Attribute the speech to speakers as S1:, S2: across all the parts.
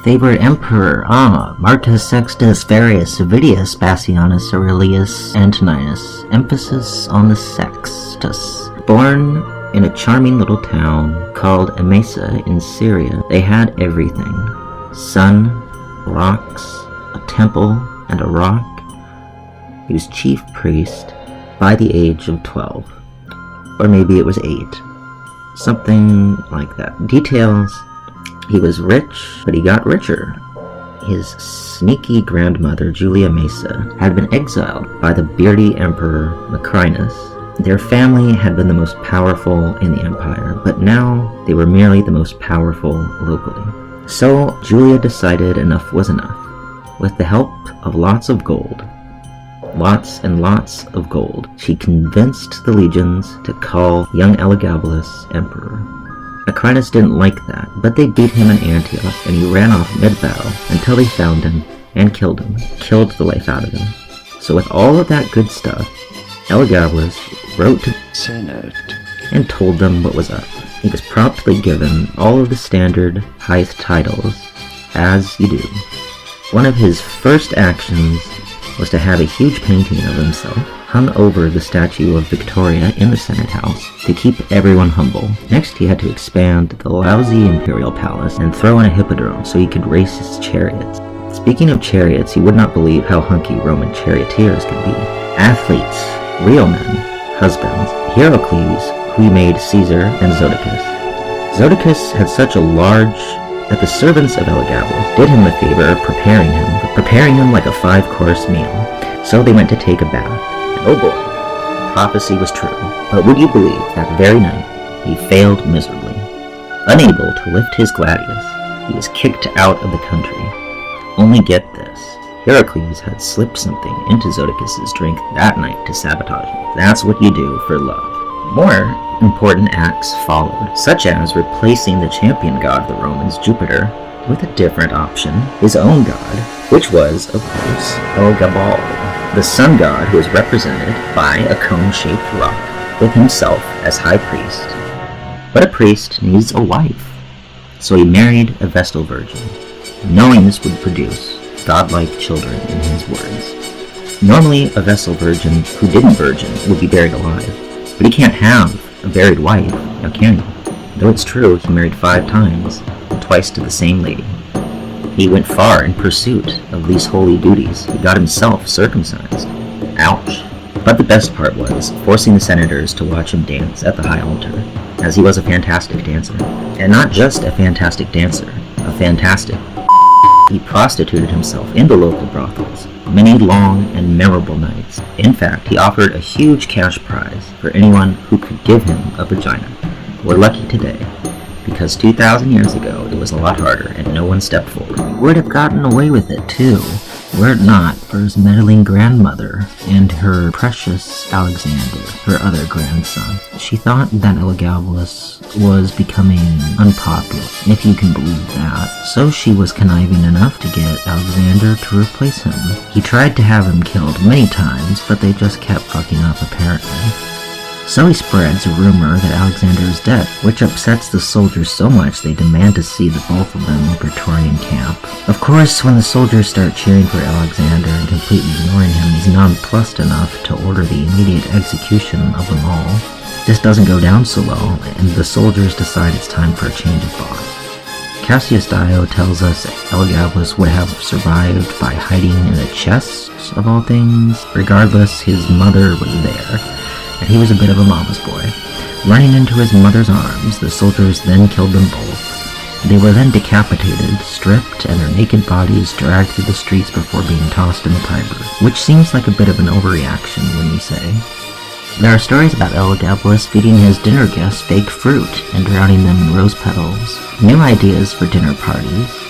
S1: favorite emperor, Marcus Sextus Varius Avidius Bassianus Aurelius Antoninus, emphasis on the Sextus. Born in a charming little town called Emesa in Syria, they had everything. Sun, rocks, a temple, and a rock. He was chief priest by the age of 12. Or maybe it was 8. Something like that. Details: he was rich, but he got richer. His sneaky grandmother, Julia Mesa, had been exiled by the beardy emperor Macrinus. Their family had been the most powerful in the empire, but now they were merely the most powerful locally. So Julia decided enough was enough. With the help of lots and lots of gold, she convinced the legions to call young Elagabalus emperor. Macrinus didn't like that, but they beat him in Antioch, and he ran off mid-battle until they found him and killed the life out of him. So with all of that good stuff, Elagabalus wrote to the Senate and told them what was up. He was promptly given all of the standard high titles, as you do. One of his first actions was to have a huge painting of himself hung over the statue of Victoria in the Senate House to keep everyone humble. Next, he had to expand the lousy imperial palace and throw in a hippodrome so he could race his chariots. Speaking of chariots, you would not believe how hunky Roman charioteers could be. Athletes, real men, husbands. Heracles, who he made Caesar, and Zodicus. Zodicus had such a large that the servants of Elagabalus did him the favor of preparing him like a 5-course meal. So they went to take a bath, and oh boy, prophecy was true. But would you believe that very night he failed miserably? Unable to lift his gladius, he was kicked out of the country. Only get this, Heracles had slipped something into Zodicus's drink that night to sabotage him. That's what you do for love. More important acts followed, such as replacing the champion god of the Romans, Jupiter, with a different option, his own god, which was, of course, Elagabal, the sun god who was represented by a cone-shaped rock, with himself as high priest. But a priest needs a wife, so he married a Vestal virgin, knowing this would produce godlike children in his words. Normally, a Vestal virgin who didn't virgin would be buried alive, but he can't have a buried wife, now can he? Though it's true, he married 5 times, twice to the same lady. He went far in pursuit of these holy duties. He got himself circumcised. Ouch. But the best part was forcing the senators to watch him dance at the high altar, as he was a fantastic dancer. And not just a fantastic dancer, a fantastic. He prostituted himself in the local brothels, many long and memorable nights. In fact, he offered a huge cash prize for anyone who could give him a vagina. We're lucky today, because 2,000 years ago it was a lot harder and no one stepped forward. He would have gotten away with it too, were it not for his meddling grandmother and her precious Alexander, her other grandson. She thought that Elagabalus was becoming unpopular, if you can believe that, so she was conniving enough to get Alexander to replace him. He tried to have him killed many times, but they just kept fucking up apparently. So he spreads a rumor that Alexander is dead, which upsets the soldiers so much they demand to see the both of them in the Praetorian camp. Of course, when the soldiers start cheering for Alexander and completely ignoring him, he's nonplussed enough to order the immediate execution of them all. This doesn't go down so well, and the soldiers decide it's time for a change of thought. Cassius Dio tells us Elagabalus would have survived by hiding in a chest, of all things. Regardless, his mother was there, and he was a bit of a mama's boy. Running into his mother's arms, the soldiers then killed them both. They were then decapitated, stripped, and their naked bodies dragged through the streets before being tossed in the Tiber, which seems like a bit of an overreaction, wouldn't you say? There are stories about Elagabalus feeding his dinner guests fake fruit and drowning them in rose petals. New ideas for dinner parties.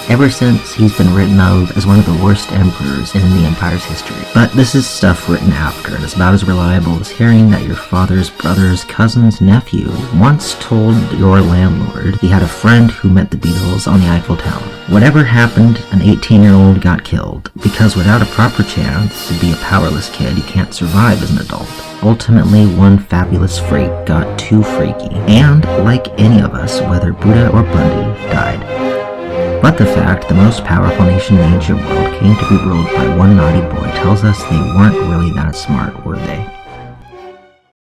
S1: Ever since, he's been written of as one of the worst emperors in the empire's history. But this is stuff written after, and it's about as reliable as hearing that your father's brother's cousin's nephew once told your landlord he had a friend who met the Beatles on the Eiffel Tower. Whatever happened, an 18-year-old got killed, because without a proper chance to be a powerless kid, you can't survive as an adult. Ultimately, one fabulous freak got too freaky, and, like any of us, whether Buddha or Bundy, died. But the fact the most powerful nation in the ancient world came to be ruled by one naughty boy tells us they weren't really that smart, were they?